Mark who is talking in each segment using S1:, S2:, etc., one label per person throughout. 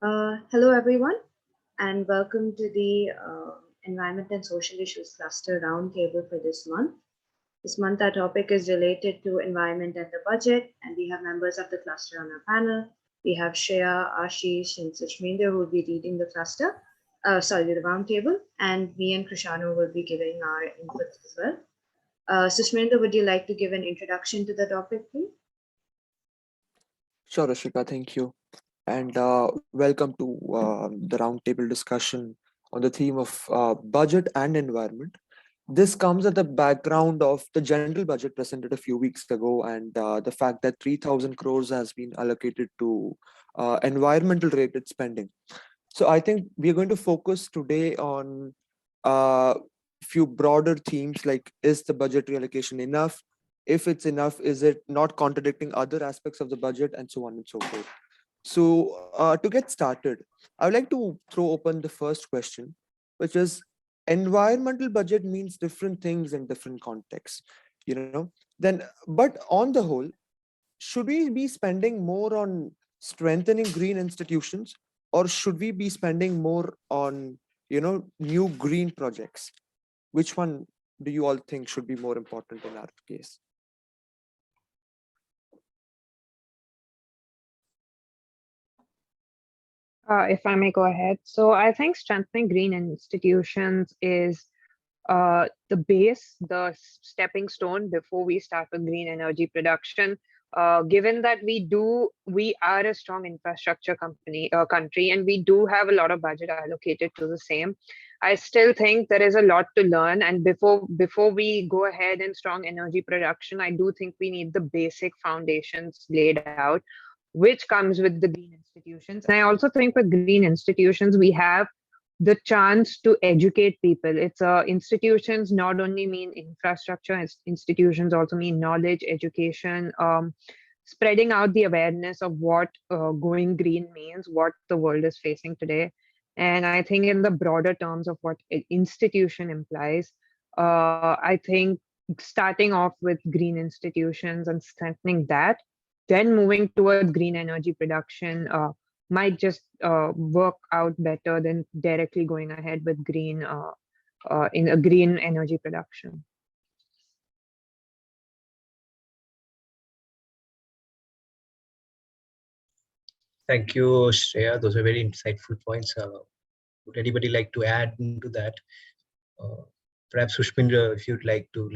S1: Hello, everyone, and welcome to the Environment and Social Issues Cluster Roundtable for this month. This month, our topic is related to environment and the budget, and we have members of the cluster on our panel. We have Shreya, Ashish, and Sushminder who will be leading the cluster, the roundtable, and me and Krishanu will be giving our inputs as well. Sushminder, would you like to give an introduction to the topic, please?
S2: Sure, Ashika, thank you. And welcome to the roundtable discussion on the theme of budget and environment. This comes at the background of the general budget presented a few weeks ago and the fact that 3,000 crores has been allocated to environmental related spending. So I think we are going to focus today on a few broader themes like, is the budget reallocation enough? If it's enough, is it not contradicting other aspects of the budget, and so on and so forth. So to get started, I would like to throw open the first question, which is environmental budget means different things in different contexts, then, but on the whole, should we be spending more on strengthening green institutions, or should we be spending more on, new green projects? Which one do you all think should be more important in our case?
S3: If I may go ahead. So I think strengthening green institutions is the base, the stepping stone before we start with green energy production. Given that we are a strong infrastructure country, and we do have a lot of budget allocated to the same. I still think there is a lot to learn, and before we go ahead in strong energy production, I do think we need the basic foundations laid out, which comes with the green institutions. And I also think with green institutions, we have the chance to educate people. It's institutions not only mean infrastructure, institutions also mean knowledge, education, spreading out the awareness of what going green means, what the world is facing today. And I think in the broader terms of what an institution implies, I think starting off with green institutions and strengthening that, then moving towards green energy production might just work out better than directly going ahead with green in a green energy production.
S4: Thank you, Shreya. Those are very insightful points. Would anybody like to add into that? Perhaps Sushmindra, if you'd like to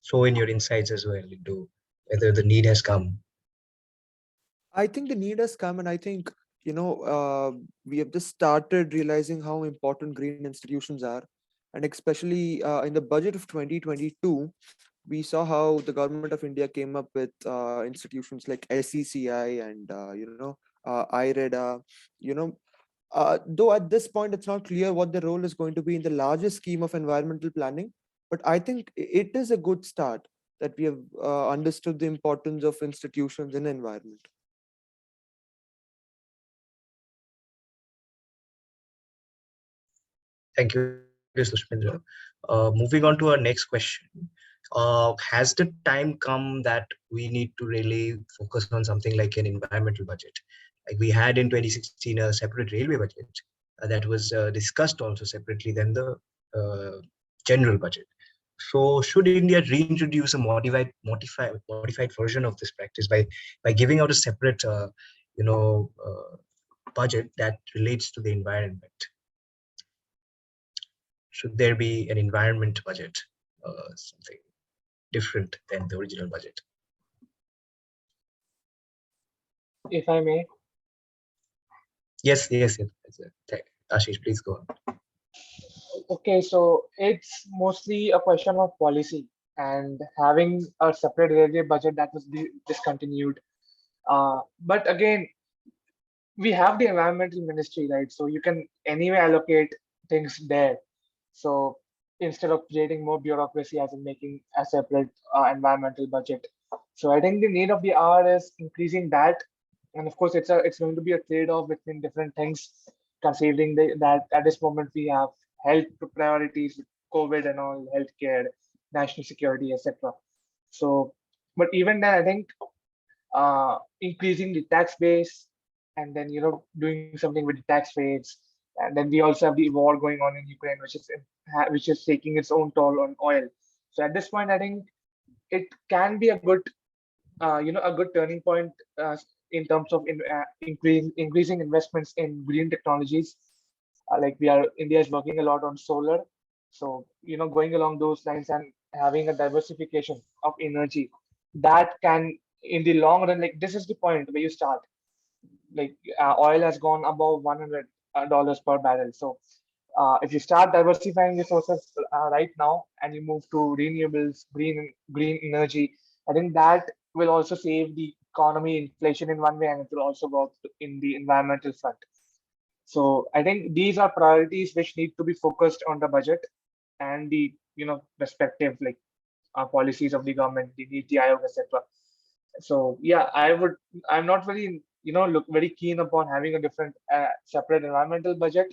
S4: throw in your insights as well into whether the need has come.
S2: I think the need has come, and I think, we have just started realizing how important green institutions are. And especially in the budget of 2022, we saw how the government of India came up with institutions like SECI and, IREDA, though at this point, it's not clear what the role is going to be in the larger scheme of environmental planning. But I think it is a good start that we have understood the importance of institutions in environment.
S4: Thank you, Sushmindra. Moving on to our next question. Has the time come that we need to really focus on something like an environmental budget? Like we had in 2016 a separate railway budget that was discussed also separately than the general budget. So should India reintroduce a modified version of this practice by giving out a separate budget that relates to the environment? Should there be an environment budget, something different than the original budget?
S5: If I may.
S4: Yes. Ashish, please go on.
S5: Okay, so it's mostly a question of policy, and having a separate railway budget that was discontinued. But again, we have the environmental ministry, right? So you can anyway allocate things there. So instead of creating more bureaucracy as in making a separate environmental budget. So I think the need of the hour is increasing that. And of course, it's going to be a trade-off between different things, considering that at this moment we have health priorities with COVID and all, healthcare, national security, etc. So, but even then, I think increasing the tax base and then doing something with the tax rates, and then we also have the war going on in Ukraine, which is taking its own toll on oil. So at this point, I think it can be a good a good turning point in terms of increasing investments in green technologies. Like India is working a lot on solar, so going along those lines and having a diversification of energy that can, in the long run, like this is the point where you start. Like oil has gone above $100 per barrel, so if you start diversifying resources right now and you move to renewables, green energy, I think that will also save the economy inflation in one way, and it will also work in the environmental front. So I think these are priorities which need to be focused on the budget and the respective like policies of the government, the Niti Aayog, etc. So yeah, I'm not very look very keen upon having a different separate environmental budget,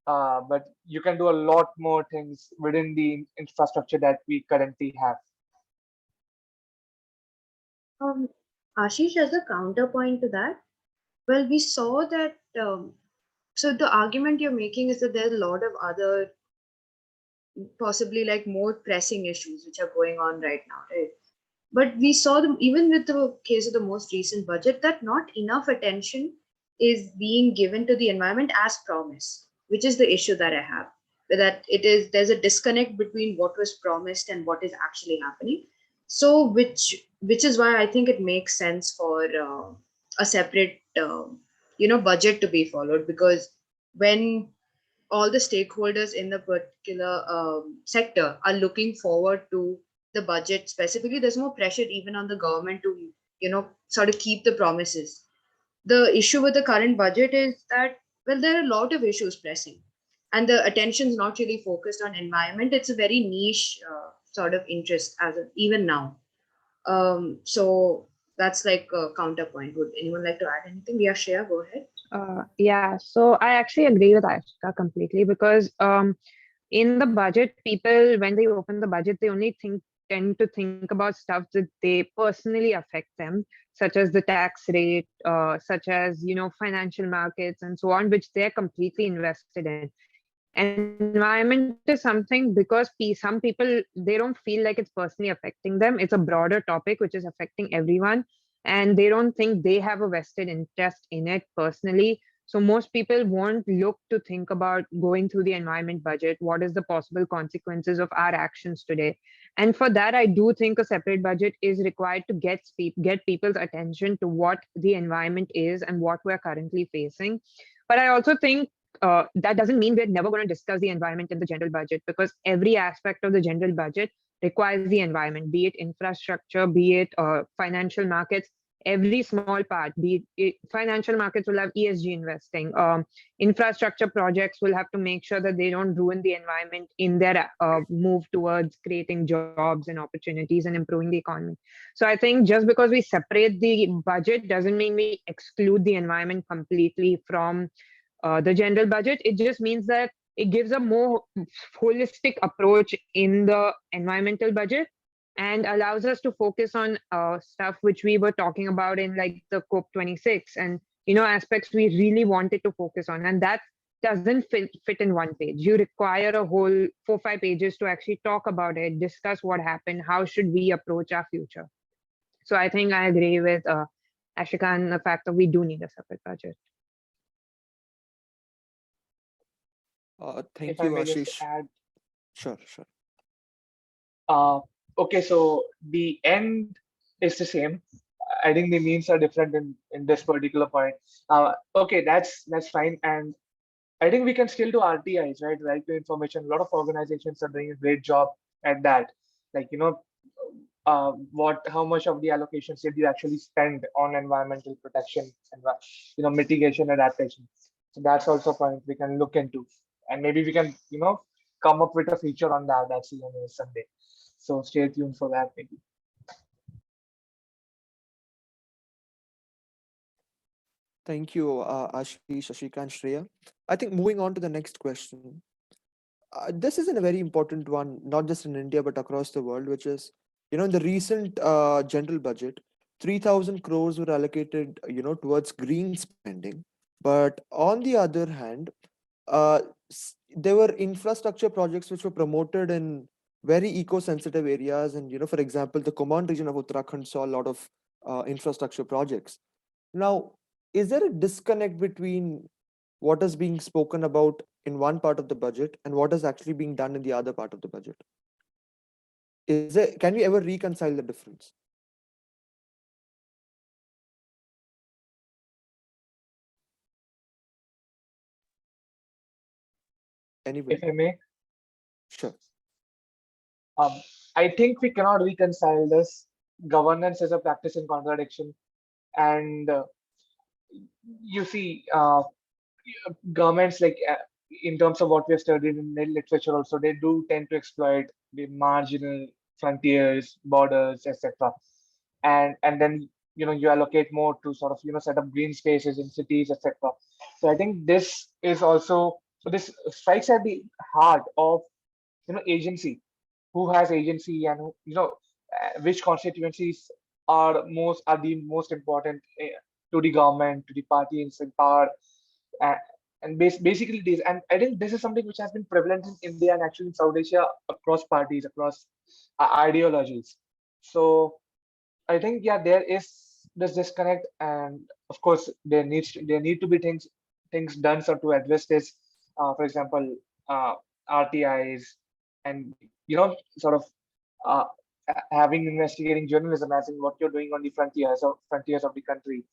S5: but you can do a lot more things within the infrastructure that we currently have.
S1: Ashish, as a counterpoint to that, well, we saw that. So the argument you're making is that there's a lot of other, possibly like more pressing issues which are going on right now, right? But we saw them even with the case of the most recent budget that not enough attention is being given to the environment as promised, which is the issue that I have. That there's a disconnect between what was promised and what is actually happening. So which is why I think it makes sense for a separate budget to be followed, because when all the stakeholders in the particular sector are looking forward to the budget specifically, there's more pressure even on the government to sort of keep the promises. The issue with the current budget is that, well, there are a lot of issues pressing and the attention is not really focused on environment. It's a very niche sort of interest as of even now. So that's like a counterpoint. Would anyone like to add anything? Yeah, Shreya, go ahead.
S3: Yeah, so I actually agree with Ashika completely, because in the budget, people, when they open the budget, they only tend to think about stuff that they personally affect them, such as the tax rate, such as financial markets and so on, which they're completely invested in. Environment is something, because some people, they don't feel like it's personally affecting them. It's a broader topic which is affecting everyone, and they don't think they have a vested interest in it personally. So most people won't look to think about going through the environment budget. What is the possible consequences of our actions today? And for that, I do think a separate budget is required to get people's attention to what the environment is and what we're currently facing. But I also think that doesn't mean we're never going to discuss the environment in the general budget, because every aspect of the general budget requires the environment, be it infrastructure, be it financial markets. Every small part, be it financial markets will have ESG investing. Infrastructure projects will have to make sure that they don't ruin the environment in their move towards creating jobs and opportunities and improving the economy. So I think just because we separate the budget doesn't mean we exclude the environment completely from the general budget. It just means that it gives a more holistic approach in the environmental budget and allows us to focus on stuff which we were talking about in like the COP26 and aspects we really wanted to focus on, and that doesn't fit in one page. You require a whole 4-5 pages to actually talk about it, discuss what happened, how should we approach our future. So I think I agree with Ashika and the fact that we do need a separate budget.
S2: Thank
S5: If
S2: you,
S5: I may
S2: Ashish.
S5: just add,
S2: Sure.
S5: okay, so the end is the same. I think the means are different in this particular point. Okay, that's fine, and I think we can still do RTIs, right to information. A lot of organizations are doing a great job at that. Like how much of the allocations did you actually spend on environmental protection and mitigation, adaptation. So that's also a point we can look into, and maybe we can come up with a feature on that at CNES someday. So stay tuned for that maybe.
S2: Thank you, Ashish, Ashika, and Shreya. I think moving on to the next question. This is a very important one, not just in India, but across the world, which is, in the recent general budget, 3,000 crores were allocated, towards green spending. But on the other hand, there were infrastructure projects which were promoted in very eco-sensitive areas. And, for example, the Command region of Uttarakhand saw a lot of infrastructure projects. Now, is there a disconnect between what is being spoken about in one part of the budget and what is actually being done in the other part of the budget? Can we ever reconcile the difference? Anybody?
S5: If I may,
S2: Sure.
S5: I think we cannot reconcile this. Governance is a practice in contradiction, and you see, governments like in terms of what we have studied in the literature also, they do tend to exploit the marginal frontiers, borders, etc. And then you allocate more to sort of set up green spaces in cities, etc. So I think this is also, so this strikes at the heart of agency. Who has agency, and which constituencies are the most important to the government, to the parties in power, uh, and basically this. And I think this is something which has been prevalent in India and actually in South Asia across parties, across ideologies. So I think, yeah, there is this disconnect, and of course there need to be things done so to address this. For example, RTIs, and sort of uh, having investigating journalism, as in what you're doing on the frontiers of the country.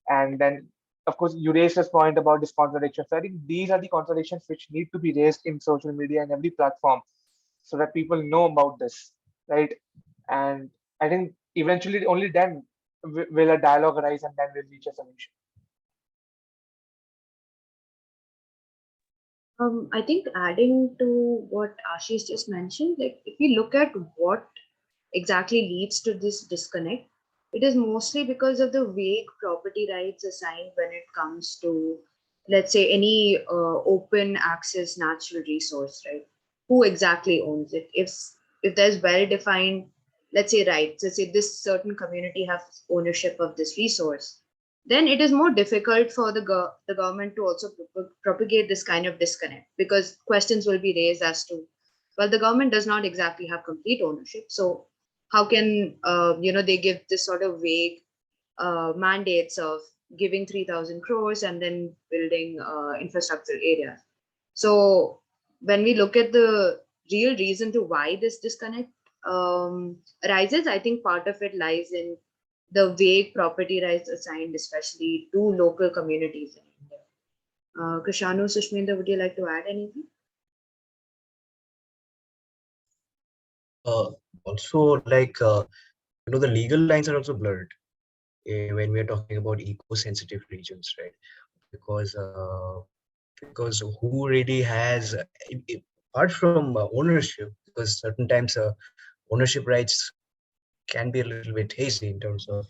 S5: And then of course you raised this point about this contradiction. So I think these are the contradictions which need to be raised in social media and every platform, so that people know about this, right? And I think eventually only then will a dialogue arise, and then we'll reach a solution.
S1: I think adding to what Ashish just mentioned, like if you look at what exactly leads to this disconnect, it is mostly because of the vague property rights assigned when it comes to, let's say, any open access natural resource, right? Who exactly owns it? If there's well-defined, let's say, rights, let's say this certain community has ownership of this resource, then it is more difficult for the government to also propagate this kind of disconnect, because questions will be raised as to, well, the government does not exactly have complete ownership, so how can they give this sort of vague mandates of giving 3,000 crores and then building infrastructure areas. So when we look at the real reason to why this disconnect arises, I think part of it lies in the vague property rights assigned, especially to local communities in India. Krishanu, Sushminda, would you like to add anything?
S4: Also, like the legal lines are also blurred when we are talking about eco-sensitive regions, right? Because who really has, apart from ownership, because certain times ownership rights can be a little bit hazy in terms of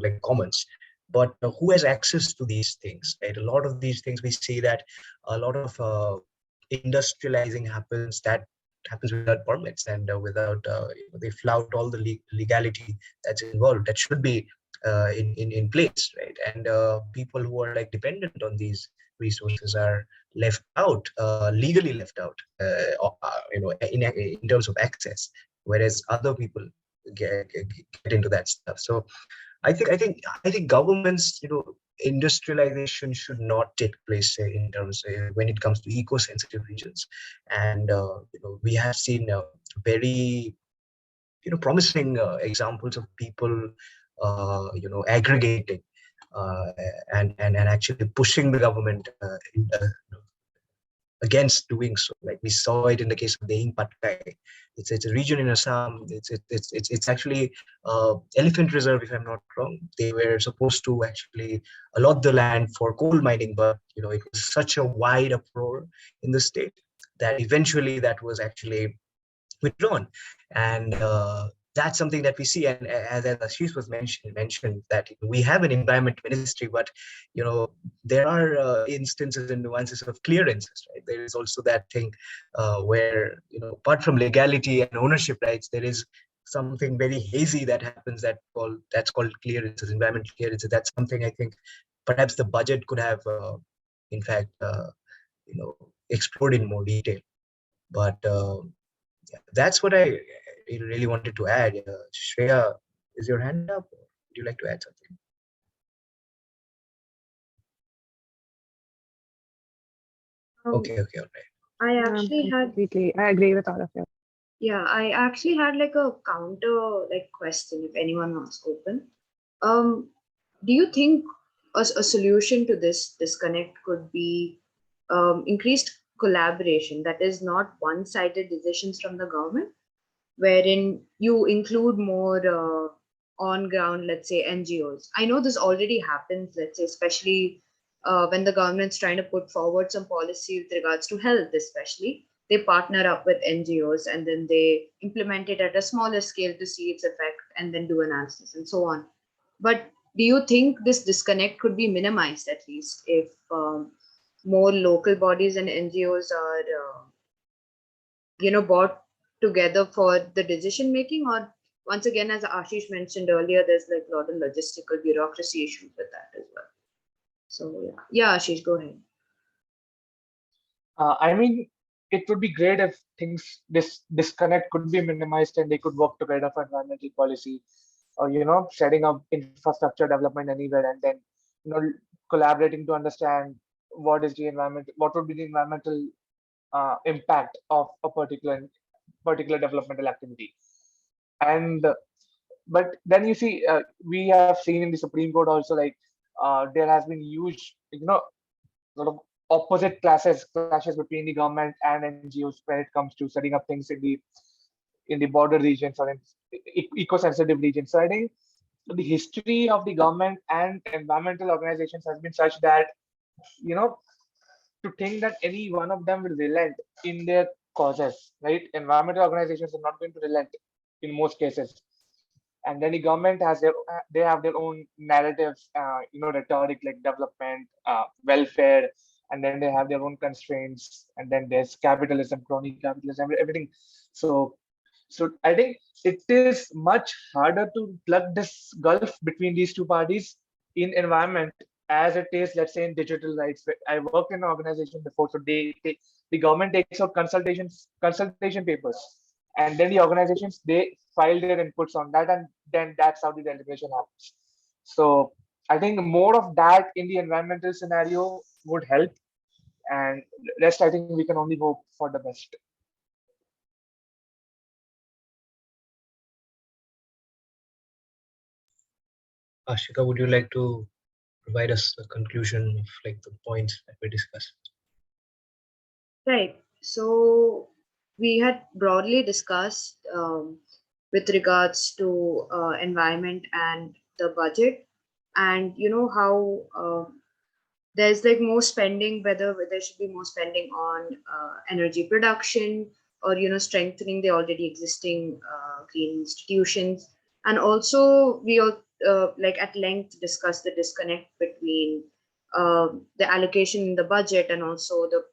S4: like commons, but who has access to these things, right? A lot of these things, we see that a lot of industrializing happens without permits, and without they flout all the legality that's involved, that should be in place, right? And people who are like dependent on these resources are left out, legally left out, in terms of access, whereas other people get into that stuff. So I think governments, industrialization should not take place in terms when it comes to eco-sensitive regions. And we have seen very promising examples of people aggregating and actually pushing the government against doing so. Like we saw it in the case of the Patkai. It's a region in Assam. It's actually elephant reserve, if I'm not wrong. They were supposed to actually allot the land for coal mining, but it was such a wide uproar in the state that eventually that was actually withdrawn. And that's something that we see. And as Ashish was mentioned that we have an environment ministry, but there are instances and nuances of clearances, right? There is also that thing where apart from legality and ownership rights, there is something very hazy that happens that's called clearances, environmental clearances. That's something I think perhaps the budget could have, in fact, explored in more detail. But yeah, that's what I really wanted to add. Shreya, is your hand up? Would you like to add something? Okay, all right.
S1: I
S3: Yeah,
S1: actually had,
S3: completely. I agree with all of you.
S1: yeah, I actually had like a counter question if anyone wants to open. Do you think a solution to this disconnect could be increased collaboration, that is not one-sided decisions from the government, wherein you include more on-ground, let's say, NGOs? I know this already happens, let's say, especially when the government's trying to put forward some policy with regards to health, especially. They partner up with NGOs and then they implement it at a smaller scale to see its effect and then do analysis and so on. But do you think this disconnect could be minimized at least if more local bodies and NGOs are, brought together for the decision making? Or once again, as Ashish mentioned earlier, there's like a lot of logistical bureaucracy issues with that as well. So yeah, Ashish, go ahead.
S5: I mean, it would be great if this disconnect could be minimized and they could work together for environmental policy, or setting up infrastructure development anywhere, and then collaborating to understand what would be the environmental impact of a particular developmental activity. And but then you see, we have seen in the Supreme Court also, like there has been huge, sort of opposite clashes between the government and NGOs when it comes to setting up things in the border regions or in eco-sensitive regions. So I think the history of the government and environmental organizations has been such that, to think that any one of them will relent in their causes, right? Environmental organizations are not going to relent in most cases. And then the government they have their own narratives, rhetoric like development, welfare, and then they have their own constraints, and then there's capitalism, crony capitalism, everything. So I think it is much harder to plug this gulf between these two parties in environment as it is, let's say, in digital rights. I worked in an organization before, so the government takes out consultation papers, and then the organizations, they file their inputs on that, and then that's how the deliberation happens. So I think more of that in the environmental scenario would help, and rest I think we can only hope for the best.
S4: Ashika, would you like to provide us a conclusion of like the points that we discussed?
S1: Right. So we had broadly discussed with regards to environment and the budget, and how there's like more spending, whether there should be more spending on energy production, or strengthening the already existing green institutions. And also we all like at length discussed the disconnect between the allocation in the budget and also the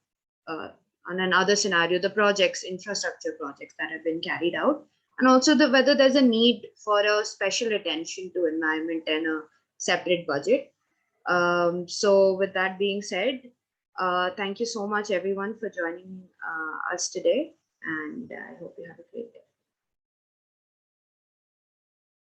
S1: on another scenario, the infrastructure projects that have been carried out, and also whether there's a need for a special attention to environment and a separate budget. So with that being said, thank you so much everyone for joining us today, and I hope you have a great day.